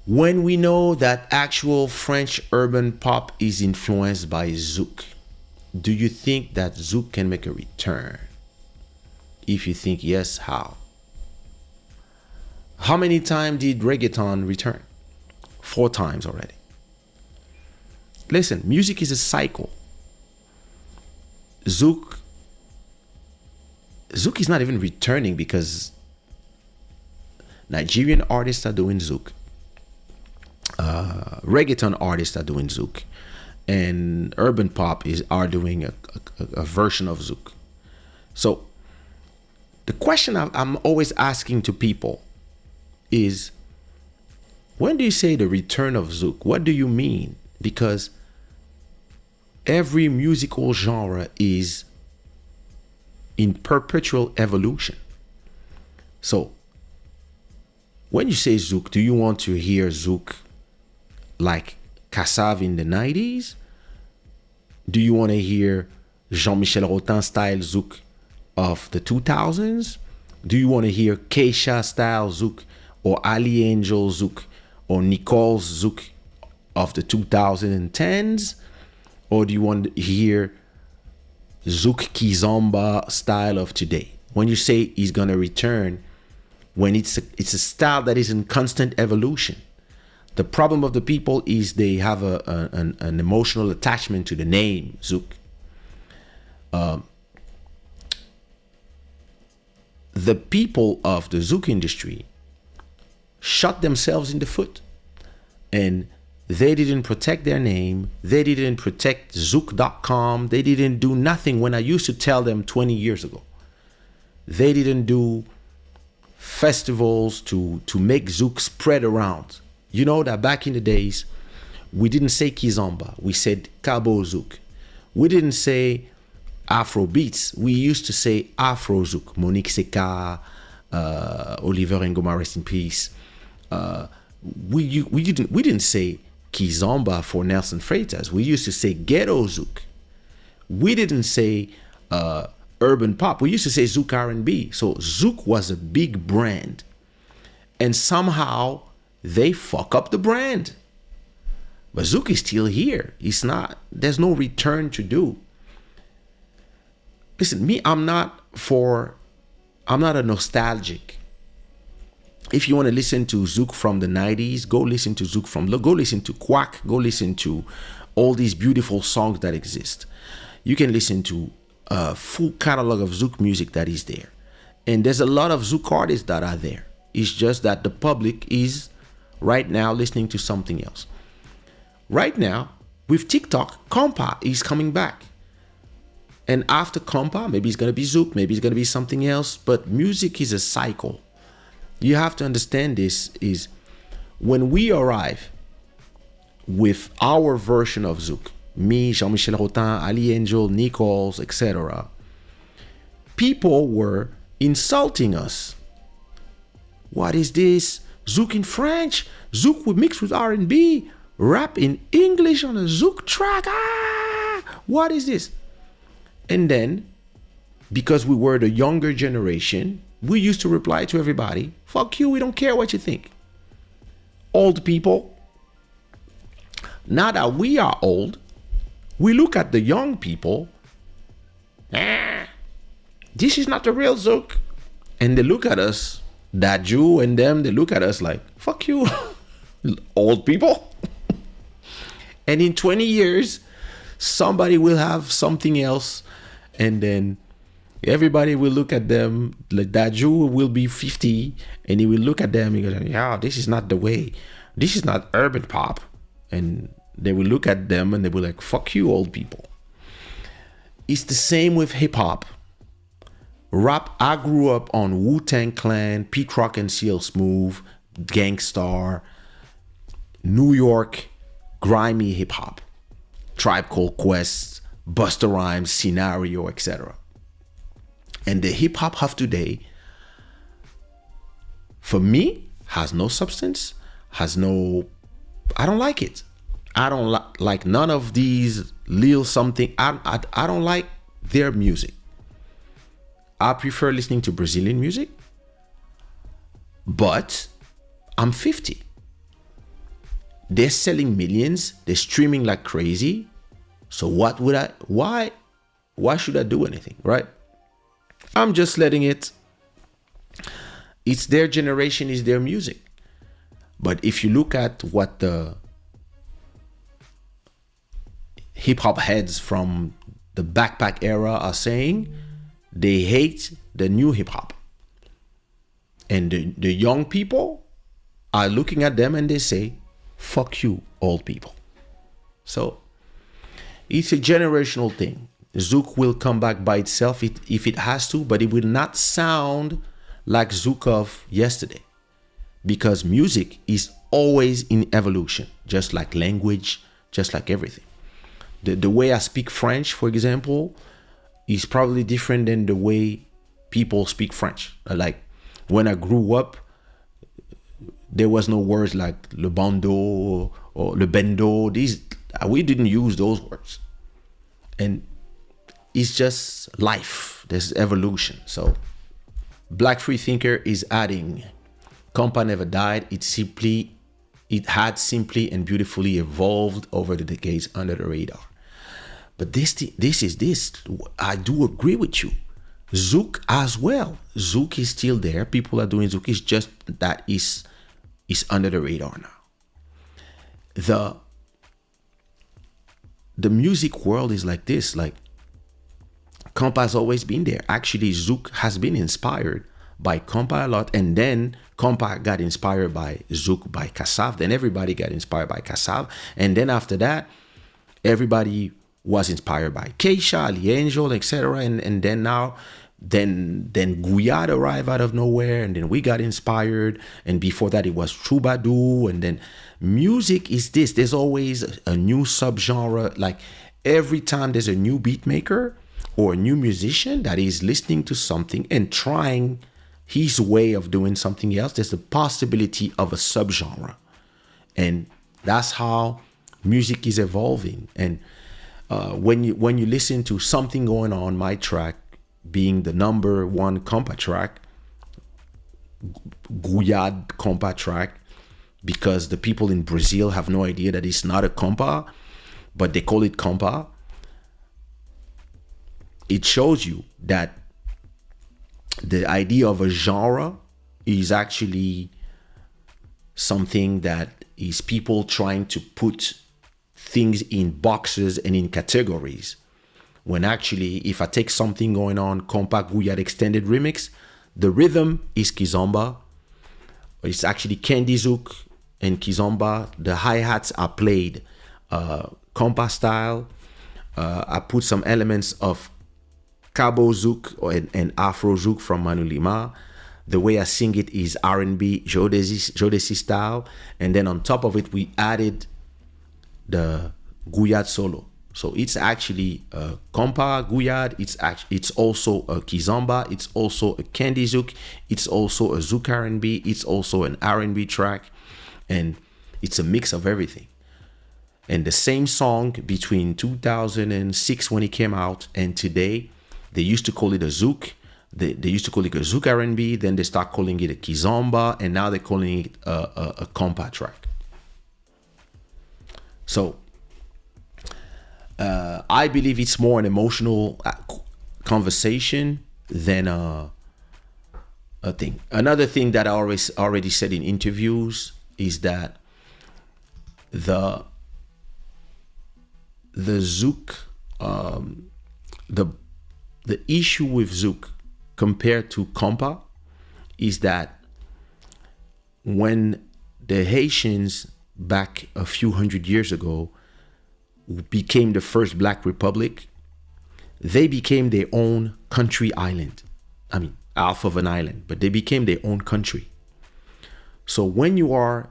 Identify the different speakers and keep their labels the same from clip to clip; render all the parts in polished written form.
Speaker 1: When we know that actual French urban pop is influenced by Zouk, do you think that Zouk can make a return? If you think yes, how? How many times did reggaeton return? 4 times already. Listen, music is a cycle. Zouk is not even returning because Nigerian artists are doing Zouk. Reggaeton artists are doing Zouk. And urban pop are doing a version of Zouk. So the question I'm always asking to people is, when do you say the return of Zouk? What do you mean? Because every musical genre is in perpetual evolution. So when you say Zouk, do you want to hear Zouk like Kassav in the 90s? Do you want to hear Jean-Michel Rotin style Zouk of the 2000s? Do you want to hear Kaysha style Zouk or Ali Angel Zouk or Nicole's Zouk of the 2010s? Or do you want to hear Zouk Kizomba style of today? When you say he's going to return, when it's a style that is in constant evolution. The problem of the people is they have an emotional attachment to the name Zouk. The people of the Zouk industry shot themselves in the foot, and they didn't protect their name. They didn't protect Zouk.com. They didn't do nothing when I used to tell them 20 years ago. They didn't do festivals to make Zouk spread around. You know that back in the days, we didn't say Kizomba. We said Cabo Zouk. We didn't say Afro Beats. We used to say Afro Zouk. Monique Seka, Oliver Ngoma, rest in peace. We didn't say Kizomba for Nelson Freitas. We used to say Ghetto Zouk. We didn't say urban pop. We used to say Zouk R&B. So Zouk was a big brand, and somehow they fuck up the brand. But Zouk is still here. It's not. There's no return to do. Listen, me, I'm not a nostalgic. If you want to listen to Zouk from the 90s, go listen to Zouk go listen to Quack, go listen to all these beautiful songs that exist. You can listen to a full catalog of Zouk music that is there. And there's a lot of Zouk artists that are there. It's just that the public is right now listening to something else. Right now, with TikTok, Compa is coming back. And after Compa, maybe it's going to be Zouk, maybe it's going to be something else. But music is a cycle. You have to understand this is when we arrive with our version of Zouk, me, Jean-Michel Rotin, Ali Angel, Nichols, etc., people were insulting us. What is this? Zouk in French? Zouk mixed with R&B? Rap in English on a Zouk track? Ah! What is this? And then, because we were the younger generation, we used to reply to everybody, fuck you, we don't care what you think. Old people, now that we are old, we look at the young people, this is not the real Zouk. And they look at us, that Jew and them, they look at us like, fuck you, old people. And in 20 years, somebody will have something else, and then everybody will look at them, like that Jew will be 50, and he will look at them and go, yeah, this is not the way. This is not urban pop. And they will look at them and they will like, fuck you, old people. It's the same with hip hop. Rap, I grew up on Wu-Tang Clan, Pete Rock and CL Smooth, Gangstar, New York, grimy hip hop, Tribe Called Quest, Busta Rhymes, Scenario, etc. And the hip hop of today, for me, has no substance, I don't like it. I don't like none of these Lil something. I don't like their music. I prefer listening to Brazilian music, but I'm 50. they're selling millions, they're streaming like crazy. So why should I do anything, right? I'm just letting it. It's their generation, it's their music. But if you look at what the hip hop heads from the backpack era are saying, they hate the new hip hop. And the young people are looking at them and they say, fuck you, old people. So it's a generational thing. Zouk will come back by itself if it has to, but it will not sound like Zouk of yesterday, because music is always in evolution, just like language, just like everything. The way I speak French, for example, is probably different than the way people speak French. Like when I grew up, there was no words like le bando or le bendo. We didn't use those words. And it's just life. There's evolution. So Black Free Thinker is adding, compa never died. It had simply and beautifully evolved over the decades under the radar. But this. I do agree with you. Zouk as well. Zouk is still there. People are doing Zouk. It's just that is under the radar now. The music world is like this. Like, compa has always been there. Actually, Zouk has been inspired by compa a lot, and then compa got inspired by Zouk, by Kassav. Then everybody got inspired by Kassav, and then after that, everybody was inspired by Kaysha, Ali Angel, etc. And then now, then Guyad arrived out of nowhere, and then we got inspired. And before that, it was Troubadour. And then music is this. There's always a new subgenre. Like every time there's a new beat maker or a new musician that is listening to something and trying his way of doing something else, there's the possibility of a subgenre. And that's how music is evolving. And when you listen to Something Going On, my track being the number one compa track, Guyad compa track, because the people in Brazil have no idea that it's not a compa, but they call it compa. It shows you that the idea of a genre is actually something that is people trying to put things in boxes and in categories. When actually, if I take Something Going On, compa Guyad extended remix, the rhythm is kizomba. It's actually Candy Zouk and kizomba. The hi-hats are played compa style. I put some elements of Cabo Zouk and Afro Zouk from Manu Lima. The way I sing it is R&B, Jodeci style. And then on top of it, we added the Guyad solo. So it's actually a compa Guyad. It's also a kizomba. It's also a Candy Zouk. It's also a Zouk R&B. It's also an R&B track. And it's a mix of everything. And the same song between 2006 when it came out and today, they used to call it a Zouk. They used to call it a Zouk R&B. Then they start calling it a kizomba. And now they're calling it a compa track. So I believe it's more an emotional conversation than a thing. Another thing that I already said in interviews is that the Zouk, the issue with Zouk compared to compa is that when the Haitians back a few hundred years ago became the first Black Republic, they became their own country island. I mean, half of an island, but they became their own country. So when you are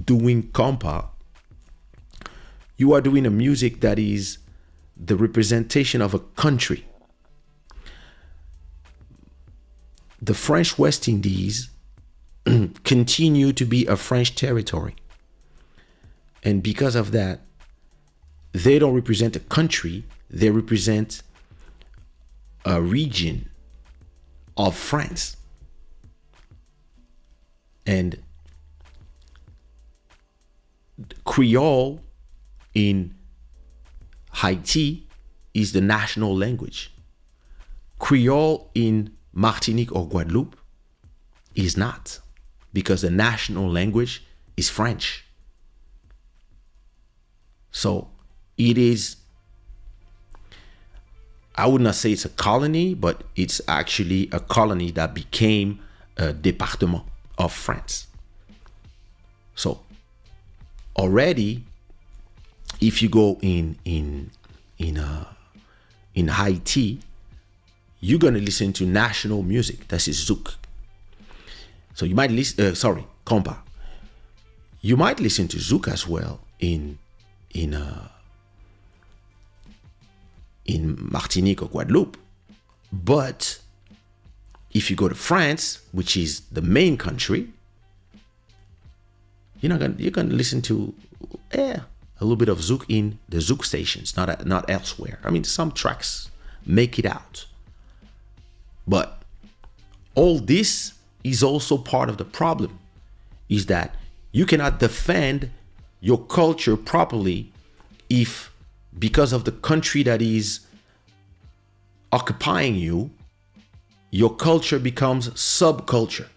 Speaker 1: doing compa, you are doing a music that is the representation of a country. The French West Indies continue to be a French territory. And because of that, they don't represent a country, they represent a region of France. And Creole in Haiti is the national language. Creole in Martinique or Guadeloupe is not, because the national language is French. So it is, I would not say it's a colony, but it's actually a colony that became a département of France. So already, if you go in Haiti, you're gonna listen to national music. That is Zouk. So you might listen. Compa. You might listen to Zouk as well in Martinique or Guadeloupe. But if you go to France, which is the main country, you're gonna listen to a little bit of Zouk in the Zouk stations, not elsewhere. I mean, some tracks make it out, but all this is also part of the problem, is that you cannot defend your culture properly if, because of the country that is occupying you, your culture becomes subculture.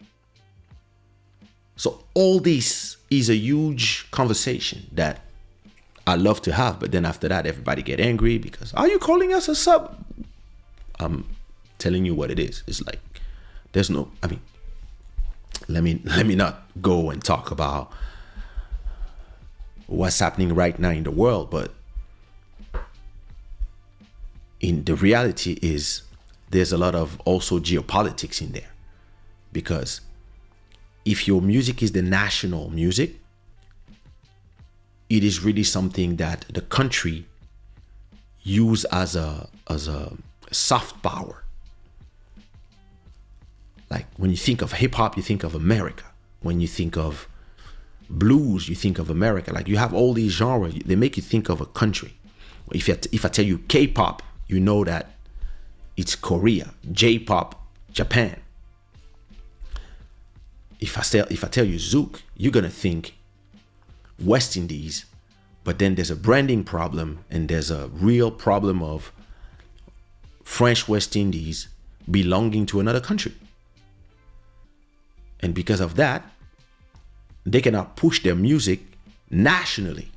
Speaker 1: So all this is a huge conversation that I love to have, but then after that, everybody get angry because, are you calling us a sub? I'm telling you what it is. It's like, there's no, I mean, let me not go and talk about what's happening right now in the world, but in the reality is there's a lot of also geopolitics in there, because if your music is the national music, it is really something that the country use as a soft power. Like when you think of hip hop, you think of America. When you think of blues, you think of America. Like you have all these genres, they make you think of a country. If I tell you K-pop, you know that it's Korea. J-pop, Japan. If I tell you Zouk, you're gonna think West Indies, but then there's a branding problem and there's a real problem of French West Indies belonging to another country. And because of that, they cannot push their music nationally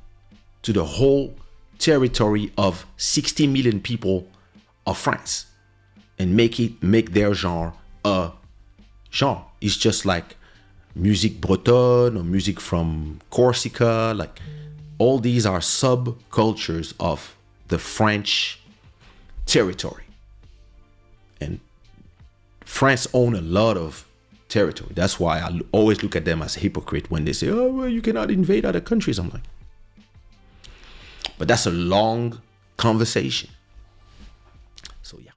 Speaker 1: to the whole territory of 60 million people of France and make their genre a genre. It's just like music bretonne or music from Corsica. Like all these are subcultures of the French territory. And France own a lot of territory. That's why I always look at them as a hypocrite when they say, oh, well, you cannot invade other countries. I'm like, but that's a long conversation. So yeah.